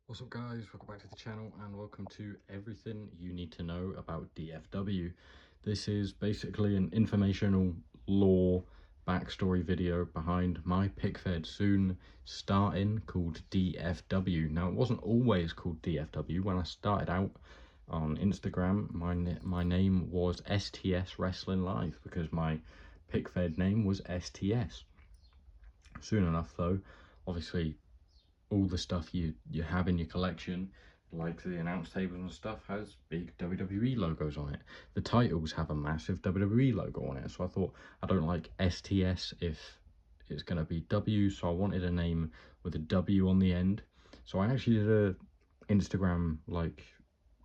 What's up guys, welcome back to the channel and welcome to everything you need to know about DFW. This is basically an informational lore backstory video behind my PIC-FED soon starting called DFW. Now it wasn't always called DFW. When I started out on Instagram, my name was STS Wrestling Live because my PIC-FED name was STS. Soon enough though, obviously all the stuff you have in your collection, like the announce tables and stuff, has big WWE logos on it. The titles have a massive WWE logo on it, so I thought I don't like STS if it's going to be W, so I wanted a name with a W on the end. So I actually did a Instagram like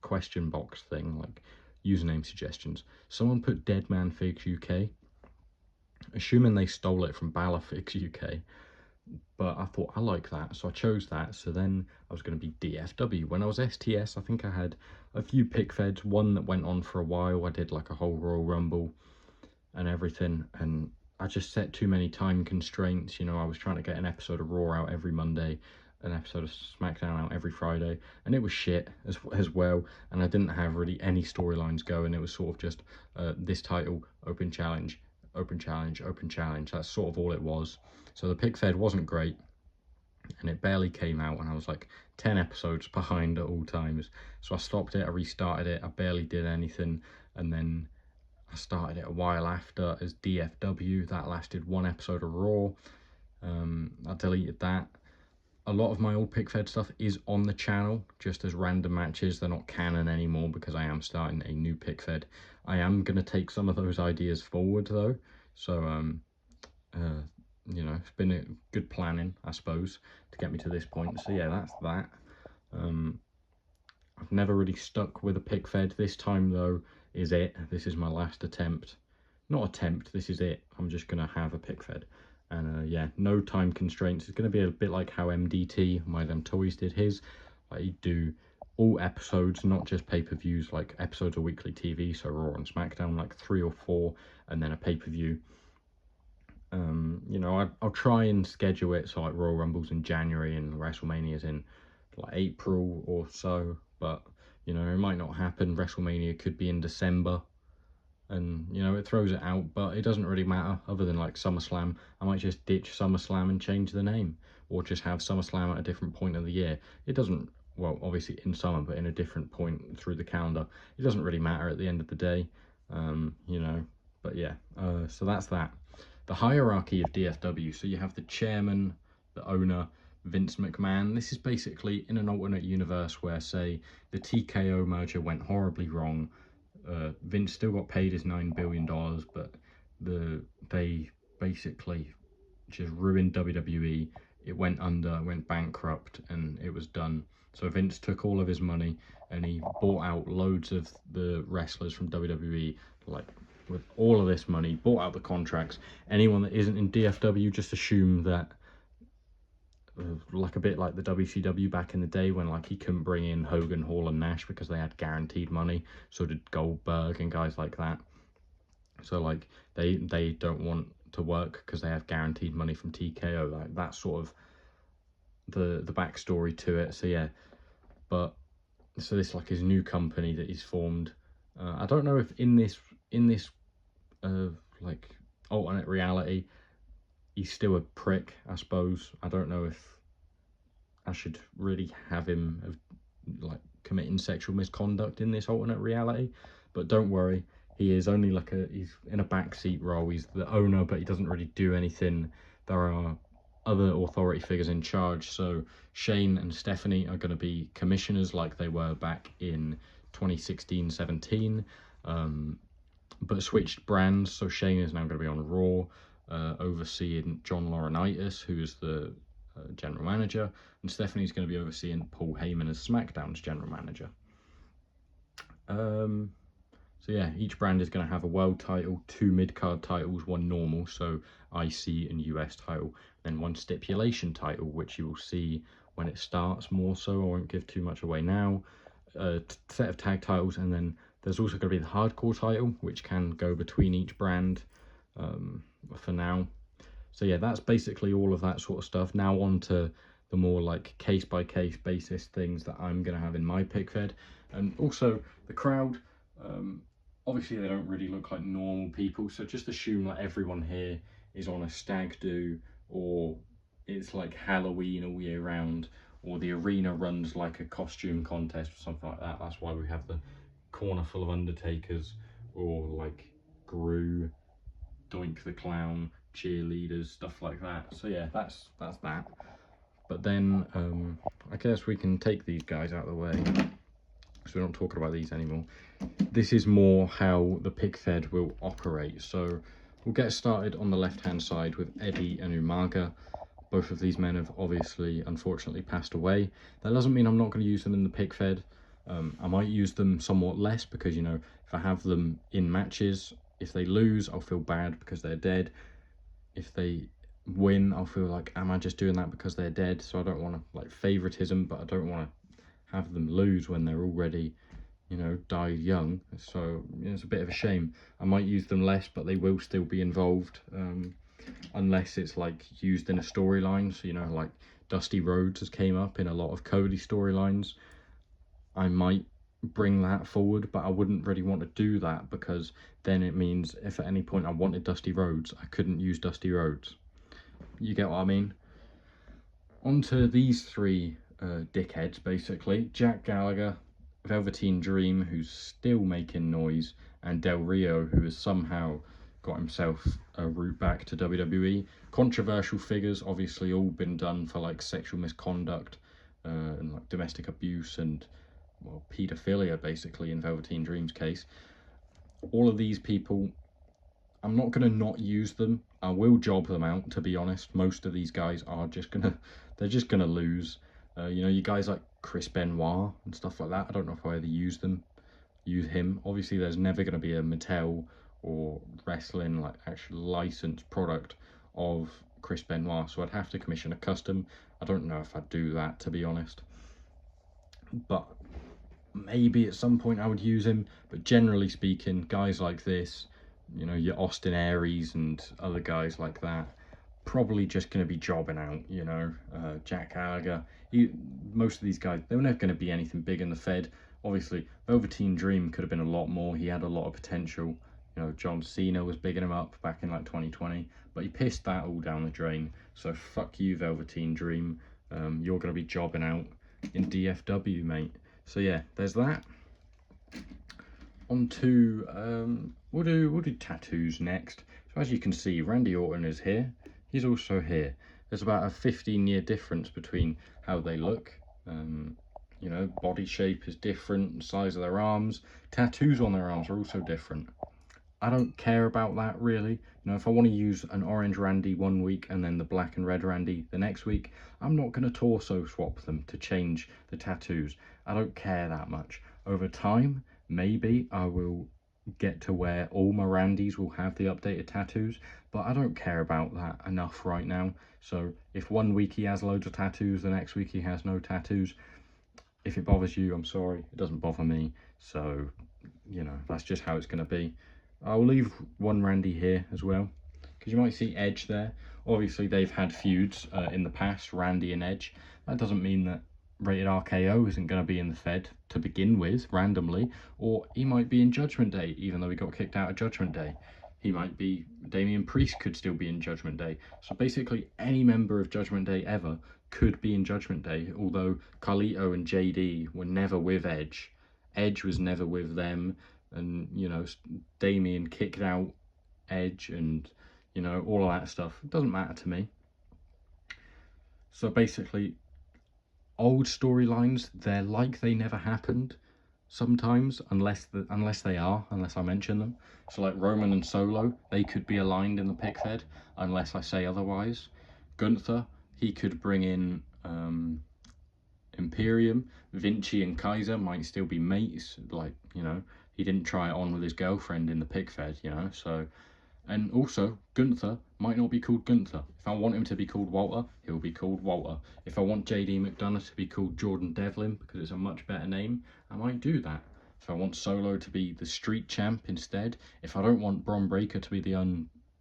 question box thing, like username suggestions. Someone put Deadman Figs UK, assuming they stole it from Balor Figs UK. But I thought I like that, so I chose that. So then I was going to be DFW. When I was STS, I think I had a few PIC-FEDs, one that went on for a while. I did like a whole Royal Rumble and everything, and I just set too many time constraints. You know, I was trying to get an episode of Raw out every Monday, an episode of SmackDown out every Friday, and it was shit as well, and I didn't have really any storylines going. It was sort of just this title, open challenge, open challenge, open challenge. That's sort of all it was. So the PIC-FED wasn't great, and it barely came out, and I was like 10 episodes behind at all times. So I stopped it, I restarted it, I barely did anything, and then I started it a while after as DFW. That lasted one episode of Raw. I deleted that. A lot of my old PIC-FED stuff is on the channel, just as random matches. They're not canon anymore because I am starting a new PIC-FED. I am going to take some of those ideas forward though, so you know, it's been a good planning, I suppose, to get me to this point. So yeah, that's that. I've never really stuck with a PIC-FED. This time though is it. This is my last attempt. Not attempt, this is it. I'm just going to have a PIC-FED. And yeah, no time constraints. It's going to be a bit like how MDT, My Them Toys, did his. Like, he'd do all episodes, not just pay-per-views, like episodes of weekly TV, so Raw and SmackDown, like 3 or 4, and then a pay-per-view. You know, I'll try and schedule it so like Royal Rumble's in January and WrestleMania's in like April or so, but you know, it might not happen. WrestleMania could be in December, and you know, it throws it out, but it doesn't really matter. Other than like SummerSlam, I might just ditch SummerSlam and change the name, or just have SummerSlam at a different point of the year. It doesn't, well, obviously in summer, but in a different point through the calendar. It doesn't really matter at the end of the day, you know. But yeah, so that's that. The hierarchy of DFW. So you have the chairman, the owner, Vince McMahon. This is basically in an alternate universe where, say, the TKO merger went horribly wrong. Vince still got paid his $9 billion, but they basically just ruined WWE. It went under, went bankrupt, and it was done. So Vince took all of his money and he bought out loads of the wrestlers from WWE, like with all of this money, bought out the contracts. Anyone that isn't in DFW, just assume that, like a bit like the WCW back in the day when like he couldn't bring in Hogan, Hall and Nash because they had guaranteed money. So did Goldberg and guys like that. So like they don't want to work because they have guaranteed money from TKO. Like that's sort of the backstory to it. So yeah, but so this like his new company that he's formed. I don't know if in this like alternate reality he's still a prick, I suppose. I don't know if I should really have him like committing sexual misconduct in this alternate reality, but don't worry, he is only like he's in a backseat role. He's the owner, but he doesn't really do anything. There are other authority figures in charge. So Shane and Stephanie are going to be commissioners like they were back in 2016-17, but switched brands. So Shane is now going to be on Raw, overseeing John Laurinaitis, who is the general manager, and Stephanie's going to be overseeing Paul Heyman as SmackDown's general manager. So yeah, each brand is going to have a world title, 2 mid-card titles, 1 normal, so IC and US title, then 1 stipulation title, which you will see when it starts more so. I won't give too much away now. Set of tag titles, and then there's also going to be the hardcore title, which can go between each brand for now. So yeah, that's basically all of that sort of stuff. Now on to the more like case-by-case basis things that I'm going to have in my PIC-FED. And also the crowd, obviously they don't really look like normal people, so just assume that everyone here is on a stag do, or it's like Halloween all year round, or the arena runs like a costume contest or something like that. That's why we have the corner full of Undertakers, or like Gru, Doink the Clown, cheerleaders, stuff like that. So yeah, that's that. But then I guess we can take these guys out of the way, so we're not talking about these anymore. This is more how the PIC-FED will operate. So we'll get started on the left hand side with Eddie and Umaga. Both of these men have obviously unfortunately passed away. That doesn't mean I'm not going to use them in the PIC-FED. I might use them somewhat less because, you know, if I have them in matches, if they lose, I'll feel bad because they're dead. If they win, I'll feel like, am I just doing that because they're dead? So I don't want to like favoritism, but I don't want to have them lose when they're already, you know, died young. So you know, it's a bit of a shame. I might use them less, but they will still be involved, unless it's like used in a storyline. So, you know, like Dusty Rhodes has came up in a lot of Cody storylines. I might bring that forward, but I wouldn't really want to do that because then it means if at any point I wanted Dusty Rhodes, I couldn't use Dusty Rhodes. You get what I mean? Onto these three dickheads, basically. Jack Gallagher, Velveteen Dream, who's still making noise, and Del Rio, who has somehow got himself a route back to WWE. Controversial figures, obviously all been done for like sexual misconduct and like domestic abuse and, well, paedophilia basically in Velveteen Dream's case. All of these people, I'm not going to not use them. I will job them out, to be honest. Most of these guys are just going to, they're just going to lose. You know, you guys like Chris Benoit and stuff like that, I don't know if I ever use him. Obviously, there's never going to be a Mattel or wrestling, like, actual licensed product of Chris Benoit, so I'd have to commission a custom. I don't know if I'd do that, to be honest. But maybe at some point I would use him. But generally speaking, guys like this, you know, your Austin Aries and other guys like that, probably just going to be jobbing out, you know. Jack Gallagher, most of these guys, they were never going to be anything big in the Fed. Obviously, Velveteen Dream could have been a lot more. He had a lot of potential. You know, John Cena was bigging him up back in like 2020, but he pissed that all down the drain. So fuck you, Velveteen Dream. You're going to be jobbing out in DFW, mate. So yeah, there's that. On to, we'll do tattoos next. So as you can see, Randy Orton is here. He's also here. There's about a 15-year difference between how they look. You know, body shape is different, size of their arms. Tattoos on their arms are also different. I don't care about that, really. You know, if I want to use an orange Randy one week and then the black and red Randy the next week, I'm not going to torso swap them to change the tattoos. I don't care that much. Over time, maybe I will get to where all my Randys will have the updated tattoos, but I don't care about that enough right now. So if one week he has loads of tattoos, the next week he has no tattoos, if it bothers you, I'm sorry, it doesn't bother me. So, you know, that's just how it's going to be. I'll leave one Randy here as well, because you might see Edge there. Obviously, they've had feuds in the past, Randy and Edge. That doesn't mean that Rated RKO isn't going to be in the Fed to begin with, randomly, or he might be in Judgment Day, even though he got kicked out of Judgment Day. He might be, Damian Priest could still be in Judgment Day. So basically, any member of Judgment Day ever could be in Judgment Day, although Carlito and JD were never with Edge. Edge was never with them. And, you know, Damien kicked out Edge and, you know, all of that stuff. It doesn't matter to me. So basically, old storylines, they're like they never happened sometimes, unless I mention them. So like Roman and Solo, they could be aligned in the PIC-FED, unless I say otherwise. Gunther, he could bring in Imperium. Vinci and Kaiser might still be mates, like, you know, he didn't try it on with his girlfriend in the PIC-FED, you know, so. And also, Gunther might not be called Gunther. If I want him to be called Walter, he'll be called Walter. If I want JD McDonough to be called Jordan Devlin, because it's a much better name, I might do that. If I want Solo to be the street champ instead, if I don't want Bron Breakker to be the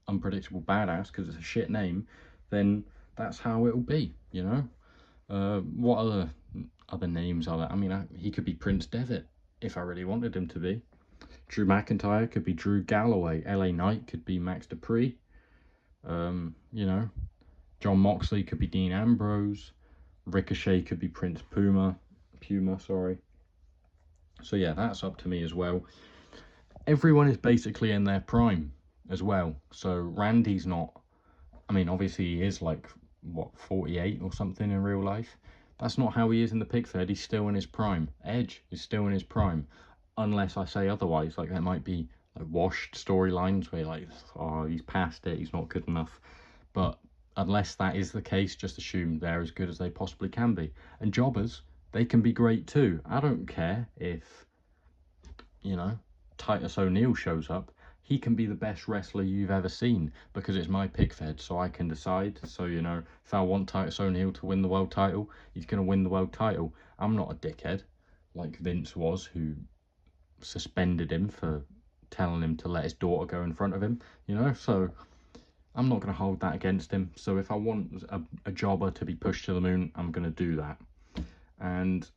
unpredictable badass, because it's a shit name, then that's how it'll be, you know. What other names are there? I mean, he could be Prince Devitt if I really wanted him to be. Drew McIntyre could be Drew Galloway. LA Knight could be Max Dupree. You know, John Moxley could be Dean Ambrose. Ricochet could be Prince Puma, sorry. So yeah, that's up to me as well. Everyone is basically in their prime as well. So Randy's not, I mean, obviously he is like, what, 48 or something in real life. That's not how he is in the PIC-FED. He's still in his prime. Edge is still in his prime, unless I say otherwise. Like, there might be like washed storylines where like, oh, he's past it, he's not good enough. But unless that is the case, just assume they're as good as they possibly can be. And jobbers, they can be great too. I don't care if, you know, Titus O'Neil shows up. He can be the best wrestler you've ever seen because it's my PIC-FED, so I can decide. So, you know, if I want Titus O'Neil to win the world title, he's going to win the world title. I'm not a dickhead like Vince was, who suspended him for telling him to let his daughter go in front of him, you know. So I'm not going to hold that against him. So if I want a jobber to be pushed to the moon, I'm going to do that. And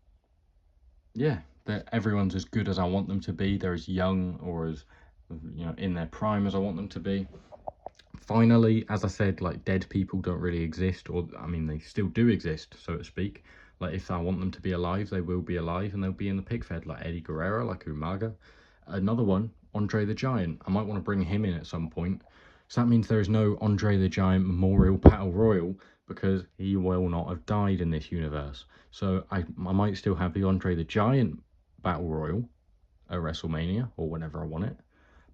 yeah, everyone's as good as I want them to be. They're as young or as, you know, in their prime as I want them to be. Finally, as I said, like, dead people don't really exist, or I mean, they still do exist, so to speak. Like, if I want them to be alive, they will be alive, and they'll be in the PIC-FED, like Eddie Guerrero, like Umaga. Another one, Andre the Giant. I might want to bring him in at some point. So that means there is no Andre the Giant Memorial Battle Royal, because he will not have died in this universe. So I might still have the Andre the Giant Battle Royal at WrestleMania, or whenever I want it.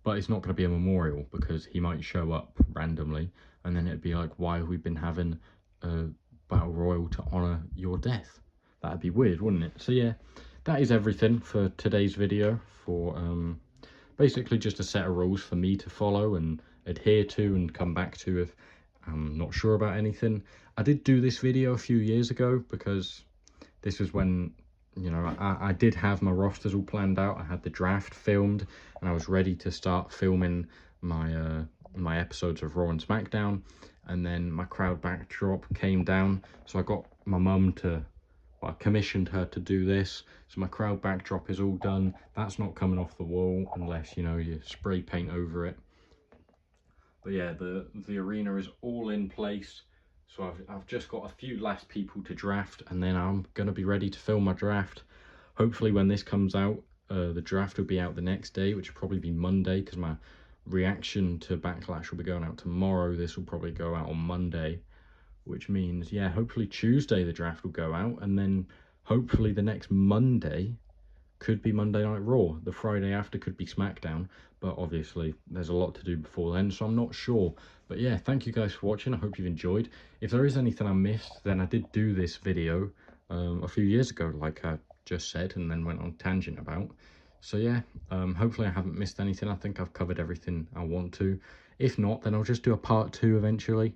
But it's not going to be a memorial, because he might show up randomly, and then it'd be like, why have we been having a battle royal to honour your death? That'd be weird, wouldn't it? So yeah, that is everything for today's video, for basically just a set of rules for me to follow and adhere to and come back to if I'm not sure about anything. I did do this video a few years ago, because this was when, you know, I did have my rosters all planned out. I had the draft filmed, and I was ready to start filming my my episodes of Raw and SmackDown. And then my crowd backdrop came down, so I got my mum to, well, I commissioned her to do this. So my crowd backdrop is all done. That's not coming off the wall unless, you know, you spray paint over it. But yeah, the arena is all in place. So I've just got a few last people to draft, and then I'm going to be ready to film my draft. Hopefully when this comes out, the draft will be out the next day, which will probably be Monday, because my reaction to Backlash will be going out tomorrow. This will probably go out on Monday, which means, yeah, hopefully Tuesday the draft will go out, and then hopefully the next Monday could be Monday Night Raw. The Friday after could be SmackDown, but obviously there's a lot to do before then, so I'm not sure. But yeah, thank you guys for watching. I hope you've enjoyed. If there is anything I missed, then I did do this video a few years ago, like I just said, and then went on tangent about. So yeah, hopefully I haven't missed anything. I think I've covered everything I want to. If not, then I'll just do a part 2 eventually,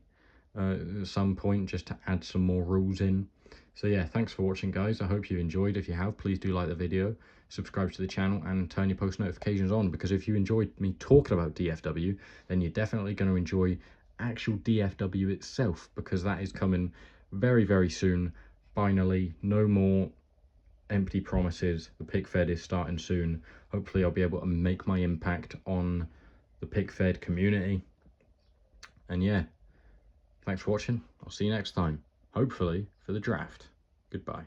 at some point, just to add some more rules in. So yeah, thanks for watching, guys. I hope you enjoyed. If you have, please do like the video, subscribe to the channel, and turn your post notifications on, because if you enjoyed me talking about DFW, then you're definitely going to enjoy actual DFW itself, because that is coming very, very soon. Finally, no more empty promises. The PIC-FED is starting soon. Hopefully I'll be able to make my impact on the PIC-FED community. And yeah, thanks for watching. I'll see you next time, hopefully for the draft. Goodbye.